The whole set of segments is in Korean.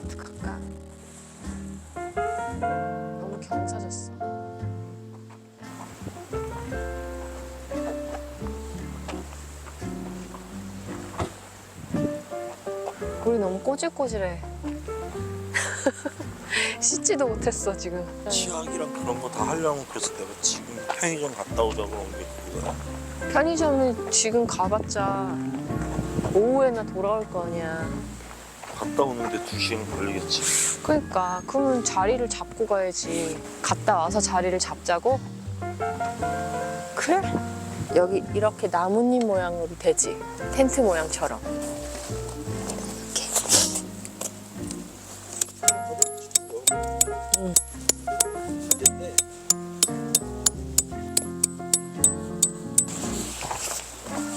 어떡할까? 너무 경사졌어. 우리 너무 꼬질꼬질해. 씻지도 못했어 지금. 치약이랑 그런 거 다 하려면 그래서 내가 지금 편의점 갔다 오자고 온 게 그거야. 편의점을 지금 가봤자 오후에나 돌아올 거 아니야. 갔다 오는데 2시간 걸리겠지. 그러니까 그러면 자리를 잡고 가야지. 갔다 와서 자리를 잡자고? 그래? 여기 이렇게 나뭇잎 모양으로 되지. 텐트 모양처럼.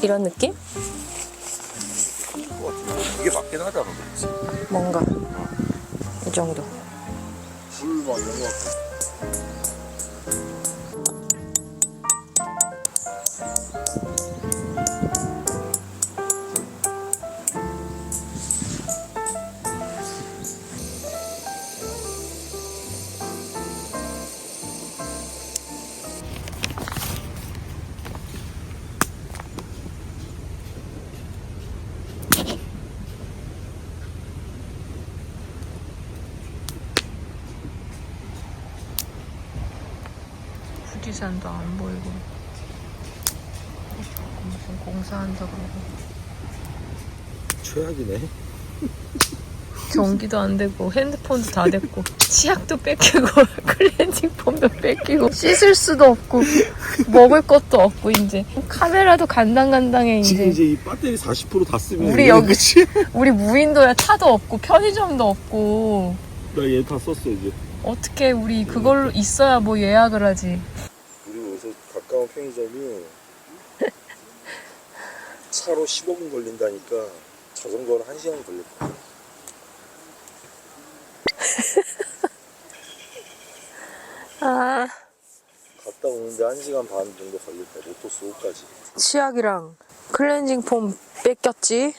이런 느낌? 이게 맞긴 하다 그랬지. 뭔가 이 정도. 불 막 이런 거. 후지산도 안 보이고 무슨 공사한다 그러고 최악이네. 전기도 안 되고 핸드폰도 다 됐고 치약도 뺏기고 클렌징 폼도 뺏기고 씻을 수도 없고 먹을 것도 없고 이제 카메라도 간당간당해. 지금 이제 이 배터리 40% 다 쓰면 우리 여기 그치? 우리 무인도야. 차도 없고 편의점도 없고. 나 얘 다 썼어 이제. 어떻게 우리 그걸로 있어야 뭐 예약을 하지. 우리 여기서 가까운 편의점이 차로 15분 걸린다니까 자전거로 1시간 걸릴 거야. 아, 갔다 오는데 1시간 반 정도 걸릴 거야. 모토스 5까지. 치약이랑 클렌징 폼 뺏겼지.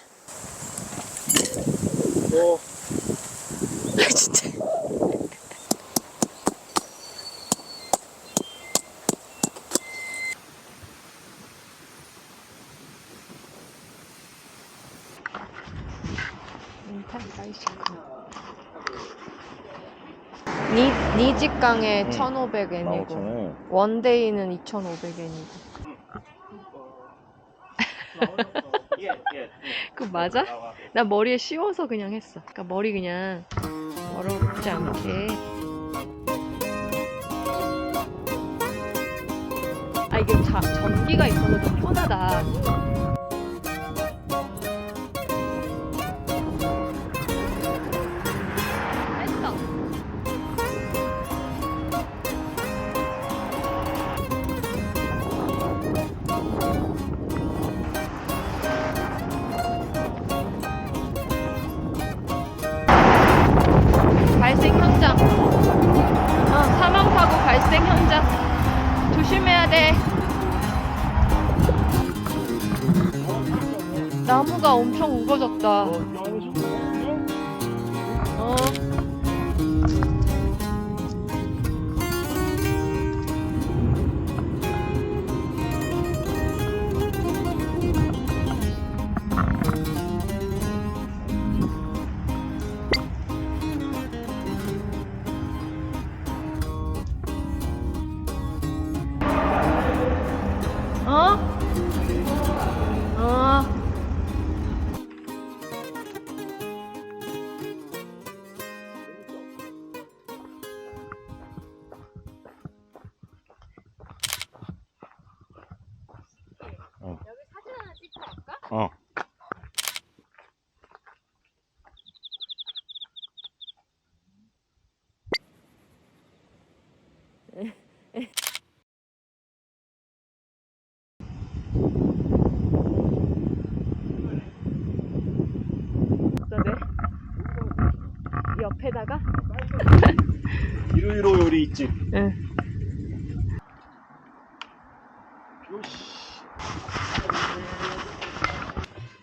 진짜. 니 직강에 1,500엔이고 원데이는 2,500엔이고. 그거 맞아? 나 머리에 씌워서 그냥 했어. 그러니까 머리 그냥 어렵지 않게. 아, 이게 전기가 있어서 좀 편하다. 했어. 발생 현장. 사망사고 발생 현장. 조심해야 돼. 나무가 엄청 우거졌다. 여기 사진 하나 찍고 갈까? 옆에다가? 이로이로 요리 있지? 응.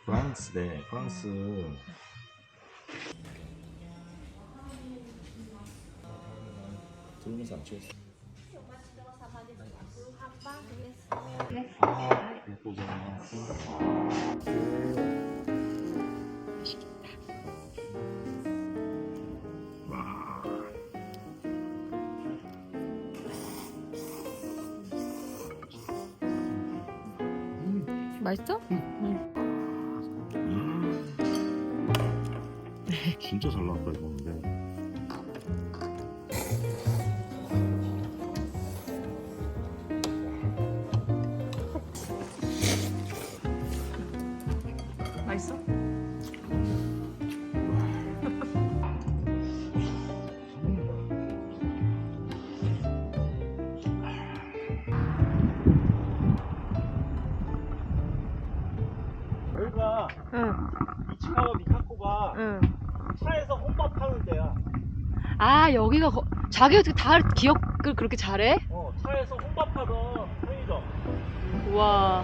프랑스네, 프랑스. 들으면서 안 취했어. 예쁘잖아. 맛있어? 진짜 잘 나왔다 이거는데. 맛있어? 여기가 응. 이치카와 미카코가 응. 차에서 혼밥하는 데야. 아 여기가 자기가 어떻게 다 기억을 그렇게 잘해? 차에서 혼밥하던 편의점. 우와.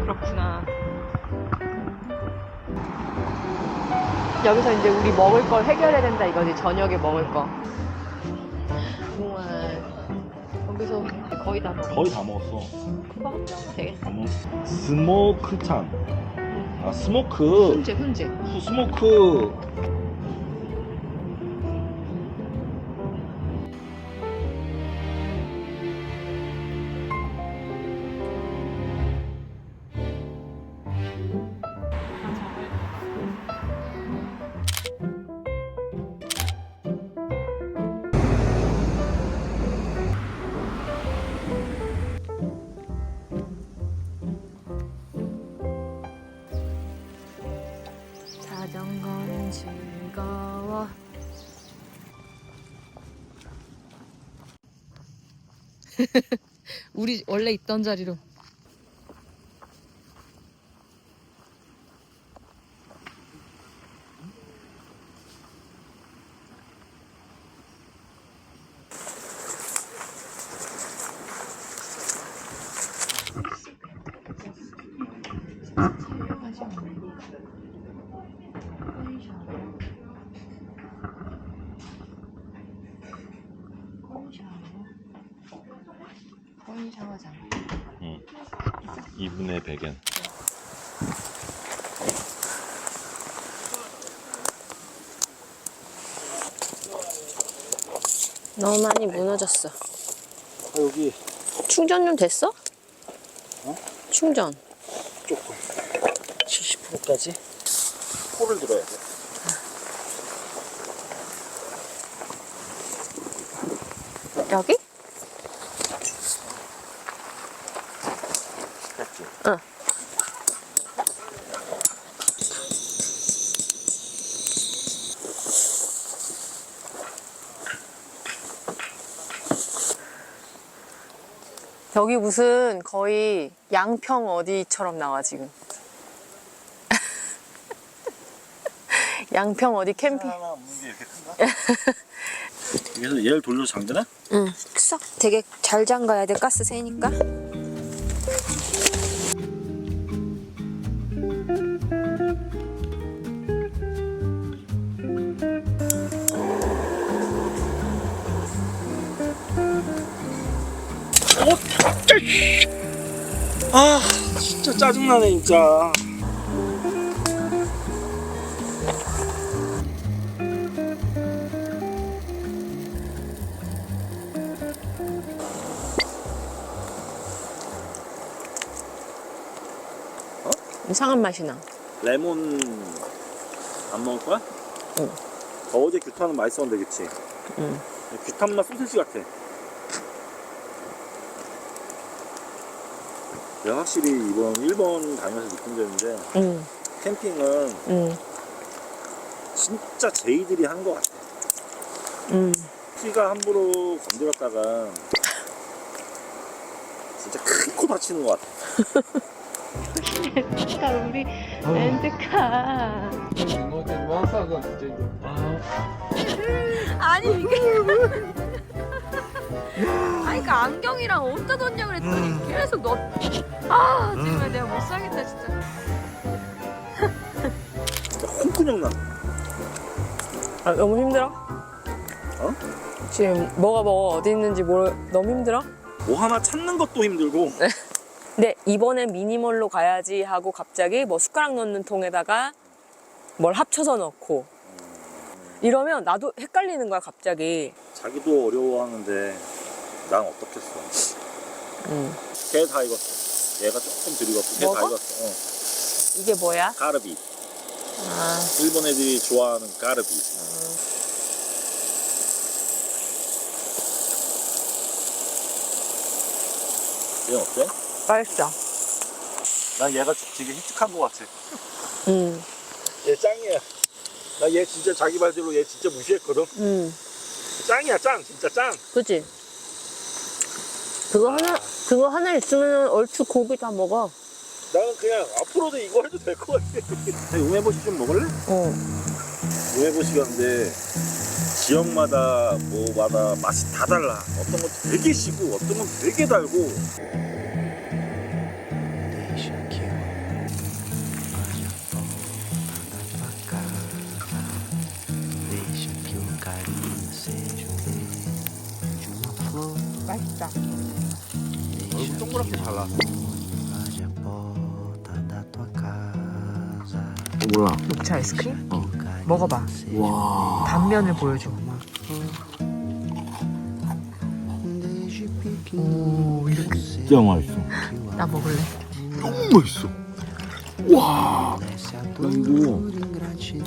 그렇구나. 여기서 이제 우리 먹을 걸 해결해야 된다 이거지. 저녁에 먹을 거. 우와. 여기서 거의 다 먹어. 거의 다 먹었어. 그거 한 병은 되겠다. 스모크탄. 아 스모크. 훈제. 스모크. 자전거는 즐거워. 우리 원래 있던 자리로. 코인 샤워장. 응. 2분의 100엔. 너무 많이 무너졌어. 여기 충전 좀 됐어? 충전. 조금 70%까지 포를 들어야 돼. 여기? 됐지? 응. 여기 무슨 거의 양평 어디처럼 나와 지금. 양평 어디 캠핑. 하나 없는 게 이렇게 큰가? 그래서 얘를 돌려서 잠그나? 응. 싹 되게 잘 잠가야 돼. 가스 새니까. 아 진짜 짜증나네 진짜. 이상한 맛이 나. 레몬 안 먹을 거야? 응. 어제 규탄은 맛있었는데 그치? 응. 규탄 맛 소세지 같아. 내가 확실히 이번 일본 다니면서 느낀 점인데 응. 캠핑은 응. 진짜 제이들이 한 거 같아. 응. 피가 함부로 건드렸다가 진짜 큰 코 다치는 거 같아. 렌트카 우리 렌트카. 아니 이게 아니 그러니까 안경이랑 어디다 뒀냐 그랬더니 계속 너. 아 정말 내가 못 살겠다 진짜. 콩구녕 나. 아 너무 힘들어? 어? 지금 뭐가 어디 있는지 너무 힘들어? 뭐 하나 찾는 것도 힘들고. 근데 이번엔 미니멀로 가야지 하고 갑자기 뭐 숟가락 넣는 통에다가 뭘 합쳐서 넣고 이러면 나도 헷갈리는 거야 갑자기. 자기도 어려워하는데 난 어떻겠어. 걔 다 익었어. 얘가 조금 덜 익었고 걔 다 먹어? 익었어. 이게 뭐야? 까르비. 아, 일본 애들이 좋아하는 까르비. 얘는 어때? 맛있어. 난 얘가 되게 히트한 것 같아. 음. 얘 짱이야. 나 얘 진짜 자기 말대로 얘 진짜 무시했거든. 짱이야 짱. 진짜 짱. 그치? 그거 하나 있으면 얼추 고기 다 먹어. 나는 그냥 앞으로도 이거 해도 될 것 같아. 우메보시 좀 먹을래? 우메보시가 근데 지역마다 뭐마다 맛이 다 달라. 어떤 건 되게 시고 어떤 건 되게 달고. 맛있다. 얼굴 동그랗게 달라. 몰라. 녹차 아이스크림? 먹어봐. 와. 단면을 보여줘. 오, 이렇게. 진짜 맛있어. 나 먹을래. 너무 맛있어. 와. 나 이거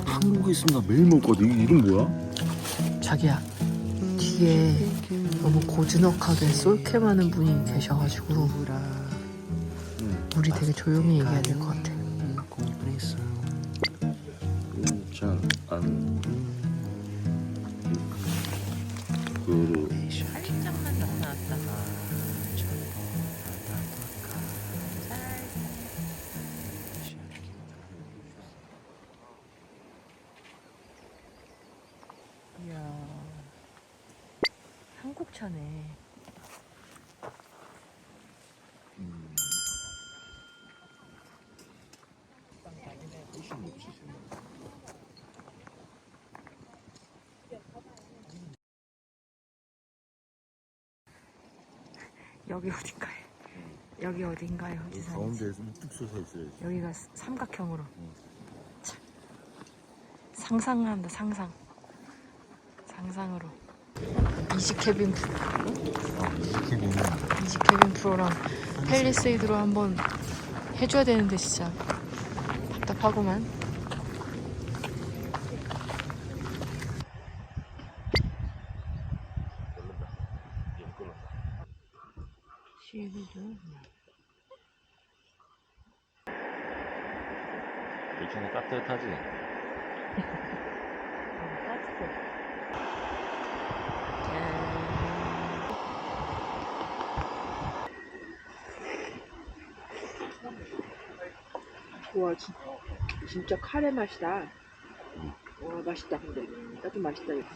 한국에 있으면 나 매일 먹을 거야. 이게 이름 뭐야? 자기야, 뒤에 너무 고즈넉하게 솔캠 하는 분이 계셔가지고 우리 되게 조용히 얘기해야 될 것 같아. 안 그로 살짝만 나타났다. 이야, 한국차네. 여기 어딘가요? 여기 어딘가요? 후지산. 가운데에서 뚝 솟아 있어야지. 여기가 삼각형으로. 참. 상상한다 상상. 상상으로. 이지캐빈 프로. 이지캐빈 프로랑 팰리세이드로 한번 해줘야 되는데 진짜 답답하구만. 요즘에 따뜻하지? 와 진짜 카레 맛이다. 와 맛있다. 근데 나도 맛있다 이거.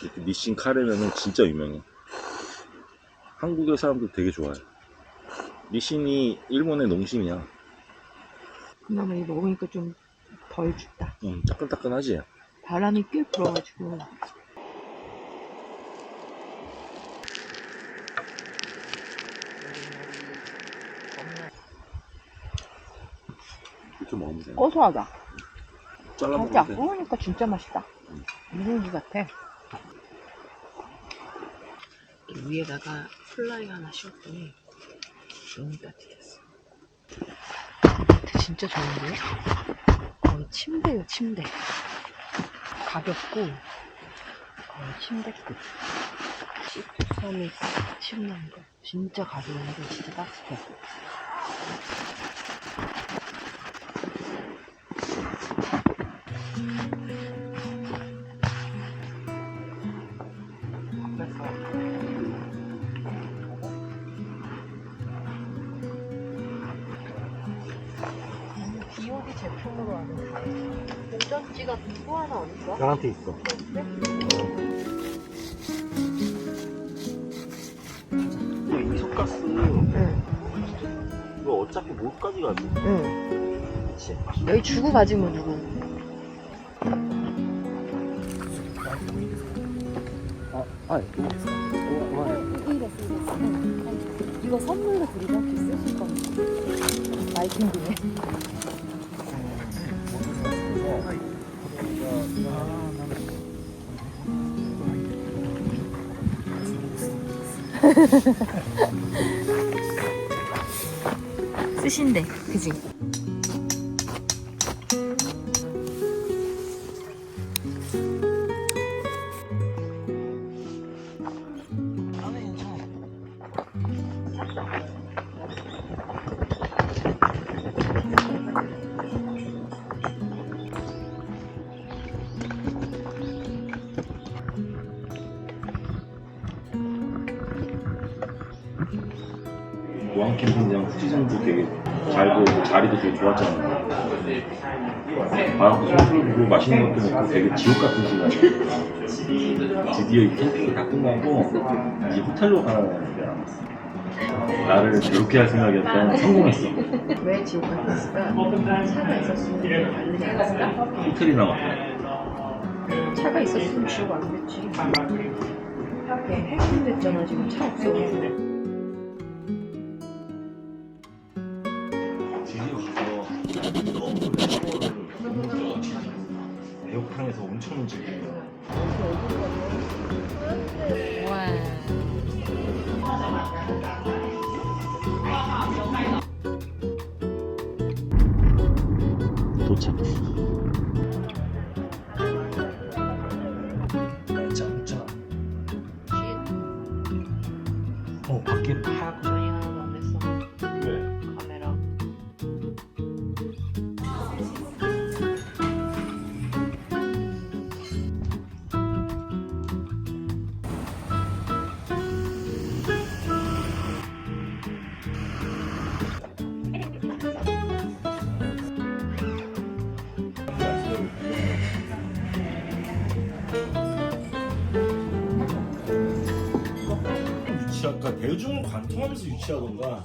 이렇게 니신 카레면은 진짜 유명해. 한국의 사람들 되게 좋아해. 니신이 일본의 농심이야. 그나마 이거 먹으니까 좀 덜 춥다. 따끈따끈하지? 바람이 꽤 불어가지고. 이렇게 먹으면 돼. 고소하다. 잘라먹으면 살짝 돼. 구우니까 진짜 맛있다. 누룽지 같아. 위에다가 플라이 하나 씌웠더니 너무 따뜻했어. 진짜 좋은데요? 거의 침대요, 침대. 가볍고 거의 침대급. 시트섬이 침낭도 진짜 가벼운데 진짜 따뜻해. 구해오기 제품으로 하는 가위. 목전지가 또 하나 없어? 나한테 있어. 네? 뭐까지 가지? 응. 여기 주고 가지 뭐 누구. 이거 선물로 드리고 혹시 쓰실 겁니다. 마이킹 중에. 쓰신대, 그지? 고암캠핑장 후지산도 되게 잘 보이고 자리도 되게 좋았잖아. 바람도 솔솔 불고 맛있는 것도 먹고 되게 지옥 같은 시간이야. 드디어 이 캠핑이 다 끝나고 이제 호텔로 가는 게 남았어. 나를 괴롭게 할 생각이었던 성공했어. 왜 지옥 같았을까? 차가 있었으면 다르지 않았을까? 호텔이 남았다. 차가 있었으면 지옥 안 됐지. 하게 해킹됐잖아. 지금 차 없어. 에어컨에서 엄청 움직이고. 도착했어. 짱짱. 밖에 하얗고. 전이 하나도 안 됐어. 왜? 카메라. 유치할까? 대중을 관통하면서 유치하던가.